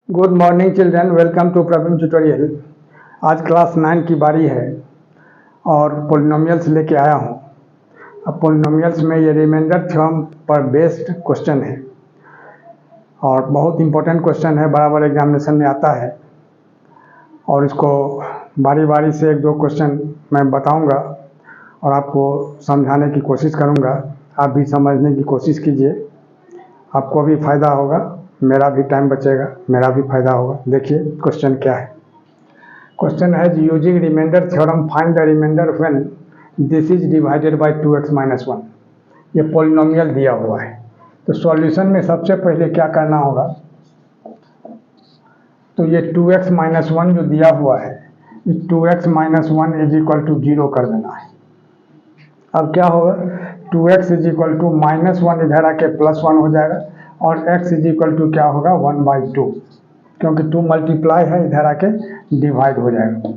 Good morning children, welcome to Praveen tutorial. आज class 9 की बारी है और पोलिनोमियल्स लेके आया हूँ। अब पोलिनोमियल्स में ये रिमाइंडर थ्योरम पर बेस्ड क्वेश्चन है और बहुत इंपॉर्टेंट क्वेश्चन है, बराबर एग्जामिनेशन में आता है। और इसको बारी बारी से एक दो क्वेश्चन मैं बताऊंगा और आपको समझाने की कोशिश करूंगा। आप भी समझने की कोशिश कीजिए, आपको भी फ़ायदा होगा, मेरा भी टाइम बचेगा, मेरा भी फायदा होगा। देखिए क्वेश्चन क्या है। क्वेश्चन है using remainder theorem find the remainder when this is divided by 2x - 1। ये पॉलिनोमियल दिया हुआ है, तो सॉल्यूशन में सबसे पहले क्या करना होगा, तो ये 2x - 1 जो दिया हुआ है, इस 2x - 1 इज इक्वल टू 0 कर देना है। अब क्या होगा, 2x इज इक्वल टू -1 इधर आके +1 हो जाएगा और x इज इक्वल टू क्या होगा 1/2, क्योंकि 2 मल्टीप्लाई है, इधर आके डिवाइड हो जाएगा,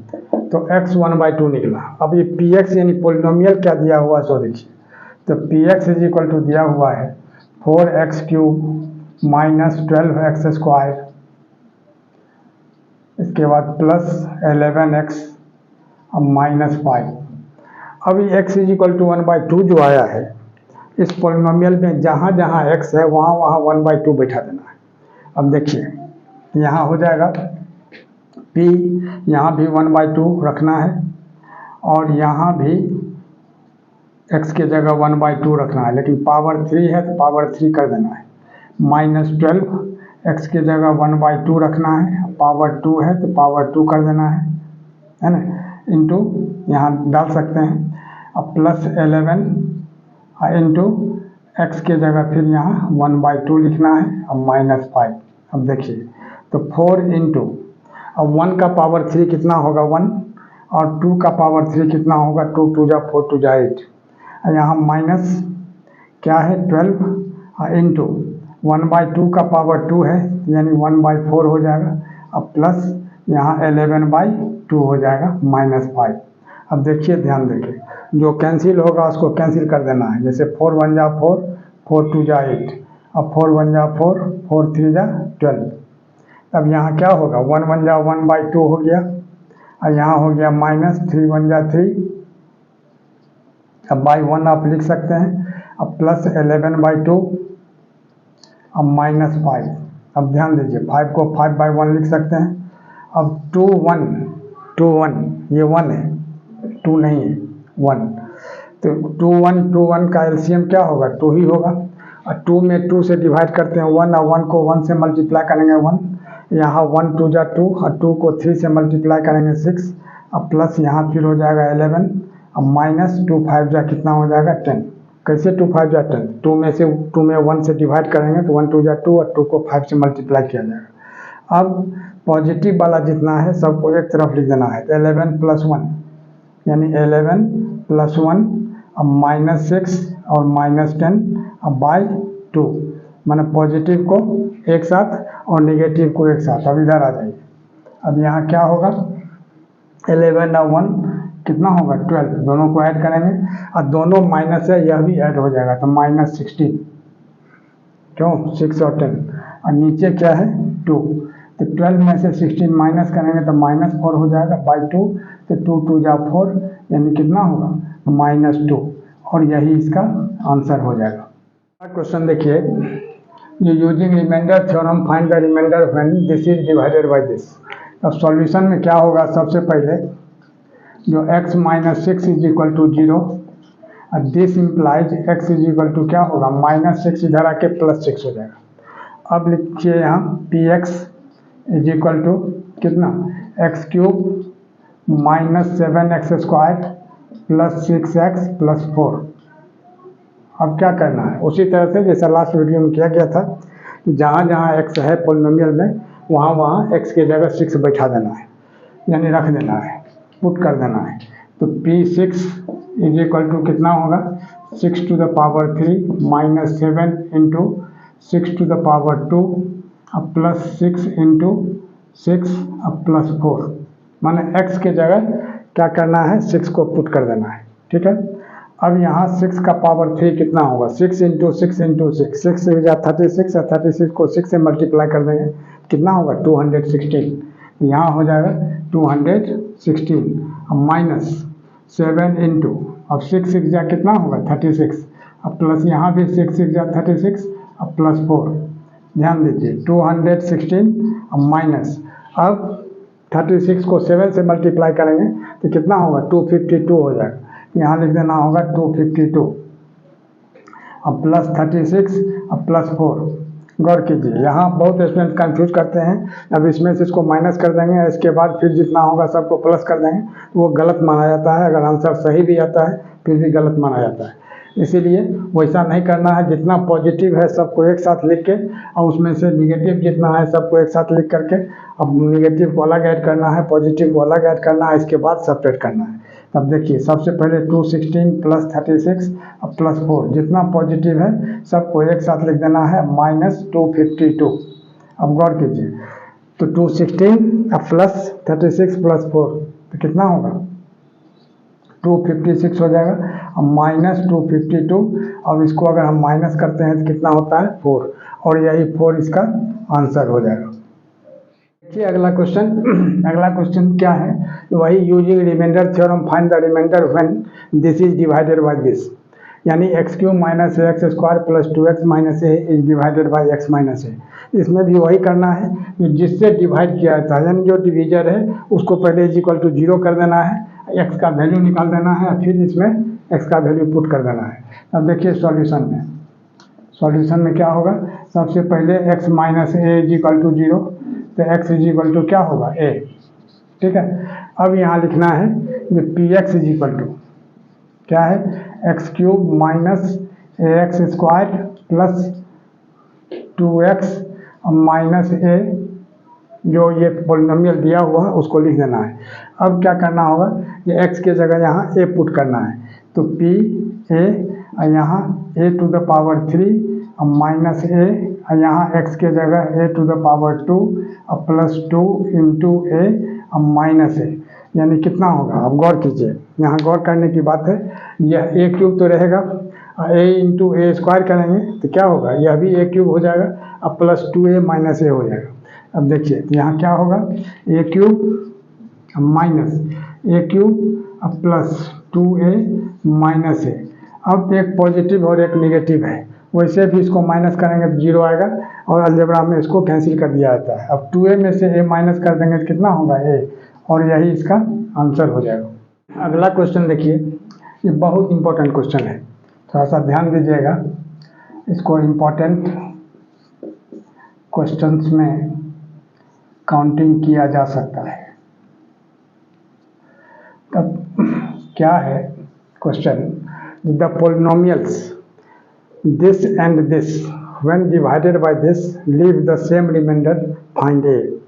तो x 1/2 निकला। अब ये px यानी पोलिनोमियल क्या दिया हुआ है, सो देखिए, तो px इज इक्वल टू दिया हुआ है 4x³ - 12x², इसके बाद +11x -5। अब ये x इज इक्वल टू 1/2 जो आया है, इस पोलिनोमियल में जहाँ जहाँ x है वहाँ वहाँ 1/2 बैठा देना है। अब देखिए यहाँ हो जाएगा p, यहाँ भी 1/2 रखना है और यहाँ भी x के जगह 1/2 रखना है, लेकिन पावर 3 है तो पावर 3 कर देना है। -12 x के जगह 1/2 रखना है, पावर 2 है तो पावर 2 कर देना है ना, इंटू यहाँ डाल सकते हैं। अब +11 इंटू x के जगह फिर यहाँ 1/2 लिखना है, अब -5। अब देखिए तो 4 इंटू, अब 1 का पावर 3 कितना होगा 1, और 2 का पावर 3 कितना होगा 2, 2 जा 4, 2 जा 8, यहाँ माइनस क्या है 12 इंटू 1/2 का पावर 2 है यानी 1/4 हो जाएगा, अब प्लस यहाँ 11/2 हो जाएगा -5। अब देखिए ध्यान देखिए, जो कैंसिल होगा उसको कैंसिल कर देना है, जैसे 4 1 जा 4, 4 2 जा 8, अब 4 1 जा 4, 4 3 जा 12। अब यहाँ क्या होगा 1 1 जा 1/2 हो गया, और यहाँ हो गया -3 1 जा 3, अब बाई 1 आप लिख सकते हैं, अब +11/2, अब -5। अब ध्यान दीजिए 5 को 5/1 लिख सकते हैं। अब 2 1 2 1, ये 1 है, 2 नहीं है 1, तो 2 1 का एलसीएम क्या होगा 2 ही होगा, और 2 में 2 से डिवाइड करते हैं 1, और 1 को 1 से मल्टीप्लाई करेंगे 1, यहाँ 1 2 जा 2, और 2 को 3 से मल्टीप्लाई करेंगे 6, अब प्लस यहाँ फिर हो जाएगा 11, अब -2 5 जा कितना हो जाएगा 10। कैसे 2 5 जा 10, 2 में से 2 में 1 से डिवाइड करेंगे तो 1 2 जा 2, और 2 को 5 से मल्टीप्लाई किया जाएगा। अब पॉजिटिव वाला जितना है सबको एक तरफ लिख देना है, तो 11 + 1 यानी 11 + 1, अब -6 और -10, अब बाई 2, माने पॉजिटिव को एक साथ और नेगेटिव को एक साथ। अब इधर आ जाइए, अब यहाँ क्या होगा 11 और 1 कितना होगा 12, दोनों को ऐड करेंगे, और दोनों माइनस है यह भी ऐड हो जाएगा, तो -16, क्यों 6 और 10, और नीचे क्या है 2, तो 12 में से 16 माइनस करेंगे तो -4 हो जाएगा बाई 2, तो 2 2 जा 4 यानी कितना होगा -2, और यही इसका आंसर हो जाएगा। क्वेश्चन देखिए, जो using remainder theorem find the remainder when this is divided by दिस। अब सॉल्यूशन में क्या होगा, सबसे पहले जो x - 6 इज इक्वल टू 0, और this implies x is equal to क्या होगा -6 इधर आके +6 हो जाएगा। अब लिखिए यहाँ px इज इक्वल टू कितना x³ - 7x² + 6x + 4। अब क्या करना है, उसी तरह से जैसा लास्ट वीडियो में किया गया था, जहाँ जहाँ x है पोलिनोमियल में वहाँ वहाँ x के जगह 6 बैठा देना है, यानी रख देना है, पुट कर देना है। तो p6 इज इक्वल टू कितना होगा 6 to the power 3 - 7 into 6 to the power 2, अब +6 इंटू 6, अब +4, माने x के जगह क्या करना है 6 को पुट कर देना है, ठीक है। अब यहाँ 6 का पावर 3 कितना होगा 6 इंटू 6 इंटू 6, 6 से 36, और 36 को 6 से मल्टीप्लाई कर देंगे कितना होगा 216, यहाँ हो जाएगा 216 अब माइनस 7 इंटू, अब 6 6 जा कितना होगा 36, अब प्लस यहाँ भी 6 6 जा 36, अब प्लस 4, ध्यान दीजिए 216 अब माइनस, अब 36 को 7 से मल्टीप्लाई करेंगे तो कितना होगा 252 हो जाएगा, यहाँ लिख देना होगा 252, अब प्लस 36 अब प्लस 4। गौर कीजिए, यहाँ बहुत स्टूडेंट कंफ्यूज करते हैं, अब इसमें से इसको माइनस कर देंगे, इसके बाद फिर जितना होगा सबको प्लस कर देंगे, वो गलत माना जाता है। अगर आंसर सही भी आता है फिर भी गलत माना जाता है, इसीलिए वैसा नहीं करना है। जितना पॉजिटिव है सबको एक साथ लिख के, और उसमें से निगेटिव जितना है सबको एक साथ लिख करके, अब निगेटिव को अलग ऐड करना है, पॉजिटिव को अलग ऐड करना है, इसके बाद सेपरेट करना है। अब देखिए सबसे पहले 216 प्लस 36 अब प्लस 4, जितना पॉजिटिव है सबको एक साथ लिख देना है माइनस 252। अब गौर कीजिए, तो 216 अब प्लस 36 प्लस 4 तो कितना होगा 256 हो जाएगा, अब माइनस 252। अब इसको अगर हम माइनस करते हैं तो कितना होता है 4, और यही 4 इसका आंसर हो जाएगा। देखिए अगला क्वेश्चन, अगला क्वेश्चन क्या है, वही using remainder theorem find the remainder when this is divided by this, यानी x cube minus x square plus 2x minus a is divided by x minus a. इसमें भी वही करना है कि जिससे डिवाइड किया जाता है, यानी जो डिवीजर है उसको पहले इज इक्वल टू 0 कर देना है, एक्स का वैल्यू निकाल देना है, फिर इसमें एक्स का वैल्यू पुट कर देना है। अब देखिए सॉल्यूशन में क्या होगा, सबसे पहले x minus a is equal to 0, तो एक्स इज इक्वल टू क्या होगा ए, ठीक है। अब यहाँ लिखना है कि p x is equal to क्या है, x cube minus a x square plus 2x minus a, जो ये पॉलिनोमियल दिया हुआ है उसको लिख देना है। अब क्या करना होगा, ये x के जगह यहाँ a पुट करना है, तो p a यहाँ a to the power 3 minus a, यहाँ x के जगह a to the power 2 plus 2 into a minus a, यानी कितना होगा। अब गौर कीजिए, यहाँ गौर करने की बात है, यह a क्यूब तो रहेगा, a इंटू ए स्क्वायर करेंगे तो क्या होगा, यह भी a क्यूब हो जाएगा, अब प्लस 2a माइनस ए हो जाएगा। अब देखिए तो यहाँ क्या होगा, a cube minus a cube अब प्लस 2a माइनस ए। अब एक पॉजिटिव और एक नेगेटिव है, वैसे भी इसको माइनस करेंगे तो 0 आएगा, और अलजेब्रा में इसको कैंसिल कर दिया जाता है। अब 2a में से a माइनस कर देंगे तो कितना होगा a, और यही इसका आंसर हो जाएगा। अगला क्वेश्चन देखिए, ये बहुत इंपॉर्टेंट क्वेश्चन है, थोड़ा सा ध्यान दीजिएगा, इसको इम्पोर्टेंट क्वेश्चंस में काउंटिंग किया जा सकता है। तब क्या है question, the polynomials this and this when divided by this leave the same remainder find a.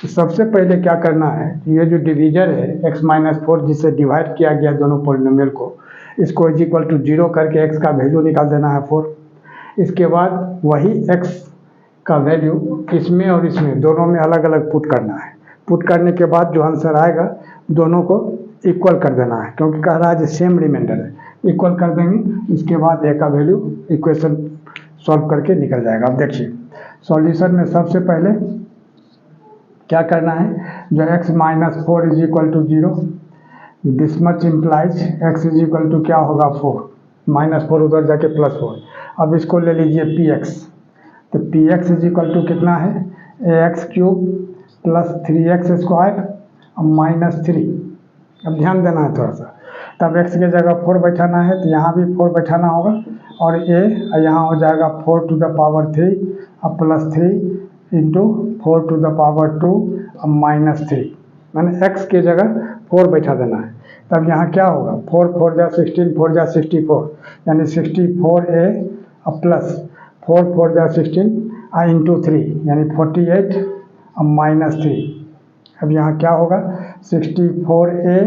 सबसे पहले क्या करना है, ये जो डिवीजर है x माइनस 4 जिससे डिवाइड किया गया दोनों पॉलिनोमियल को, इसको इज इक्वल टू 0 करके x का वैल्यू निकाल देना है 4। इसके बाद वही x का वैल्यू इसमें और इसमें दोनों में अलग अलग पुट करना है। पुट करने के बाद जो आंसर आएगा दोनों को इक्वल कर देना है, क्योंकि कह रहा है जो सेम रिमाइंडर है, इक्वल कर देंगे, इसके बाद a का वैल्यू इक्वेशन सॉल्व करके निकल जाएगा। अब देखिए सॉल्यूशन में सबसे पहले क्या करना है, जो x minus 4 is equal to 0, this much implies x is equal to क्या होगा 4, माइनस 4 उधर जाके प्लस 4। अब इसको ले लीजिए px, तो px इज इक्वल टू कितना है, ax cube plus 3x square minus 3। अब ध्यान देना है थोड़ा सा, तब x के जगह 4 बैठाना है, तो यहाँ भी 4 बैठाना होगा, और a यहाँ हो जाएगा 4 टू द पावर 3 अब plus 3 into 4 to the power 2 अब माइनस 3, मैंने x के जगह 4 बैठा देना है। तब यहाँ क्या होगा, 4 4 जा 16, 4 जा 64, यानी 64a अब प्लस 4 4 जा 16 इंटू 3, यानी 48 अब माइनस 3। अब यहाँ क्या होगा, 64a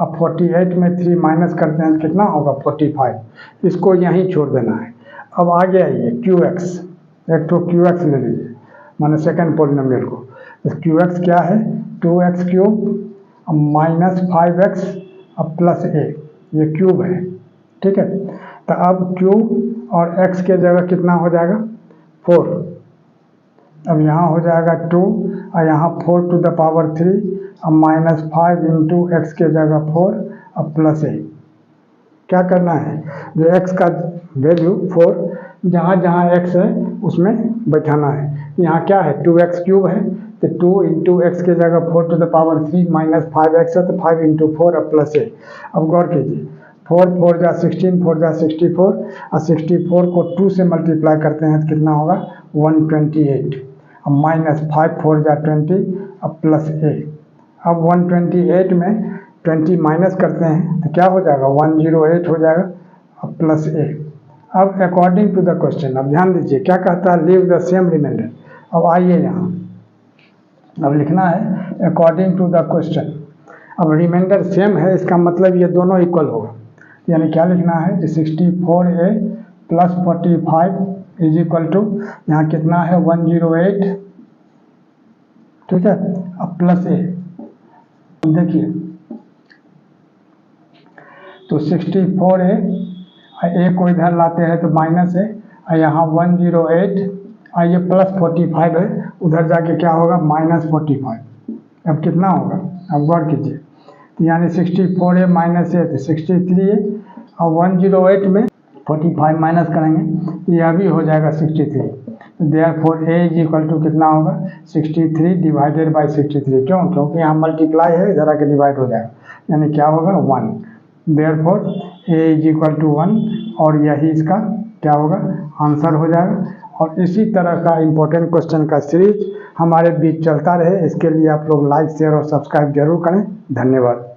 अब 48 में 3 माइनस करते हैं तो कितना होगा 45, इसको यहीं छोड़ देना है। अब आगे आइए qx, एक तो qx ले लीजिए, माने सेकंड पॉलिनोमियल को, तो qx क्या है, 2x क्यूब अब माइनस 5x अब प्लस a, ये क्यूब है, ठीक है। तो अब क्यूब और x के जगह कितना हो जाएगा 4, अब यहाँ हो जाएगा 2 और यहाँ 4 टू द पावर 3, अब -5 इंटू एक्स के जगह 4 अब प्लस 8। क्या करना है, जो x का वैल्यू 4 जहाँ जहाँ x है उसमें बैठाना है। यहाँ क्या है 2x³ है, तो 2 इंटू एक्स के जगह 4 टू द पावर 3 -5x है, तो 5 इंटू 4 अब प्लस 8। अब गौर कीजिए 4 4 जा 16, 4 जा 64 और 64 को 2 से मल्टीप्लाई करते हैं तो कितना होगा 128। अब -5 4 जा 20 अब प्लस 8। अब 128 में 20 माइनस करते हैं तो क्या हो जाएगा 108 हो जाएगा अब प्लस 8। अब अकॉर्डिंग टू द क्वेश्चन, अब ध्यान दीजिए क्या कहता है, लीव द सेम रिमाइंडर। अब आइए यहाँ, अब लिखना है अकॉर्डिंग टू द क्वेश्चन। अब रिमाइंडर सेम है, इसका मतलब ये दोनों इक्वल होगा, यानी क्या लिखना है कि 64a plus 45 is equal to, यहाँ कितना है 108, ठीक है, अब प्लस a। देखिए तो 64a a को इधर लाते हैं तो माइनस है, और यहाँ 108 और ये प्लस 45 है, उधर जाके क्या होगा -45। अब कितना होगा, अब गौर कीजिए, तो यानी 64a माइनस है तो 63a, और 108 में 45 माइनस करेंगे तो यह भी हो जाएगा 63। Therefore a is equal to कितना होगा 63 डिवाइडेड बाई 63। क्यों, क्योंकि यहाँ मल्टीप्लाई है, इधर आके डिवाइड हो जाएगा, यानी क्या होगा 1। Therefore a is equal to 1, और यही इसका क्या होगा आंसर हो जाएगा। और इसी तरह का इम्पोर्टेंट क्वेश्चन का सीरीज हमारे बीच चलता रहे, इसके लिए आप लोग लाइक शेयर और सब्सक्राइब जरूर करें। धन्यवाद।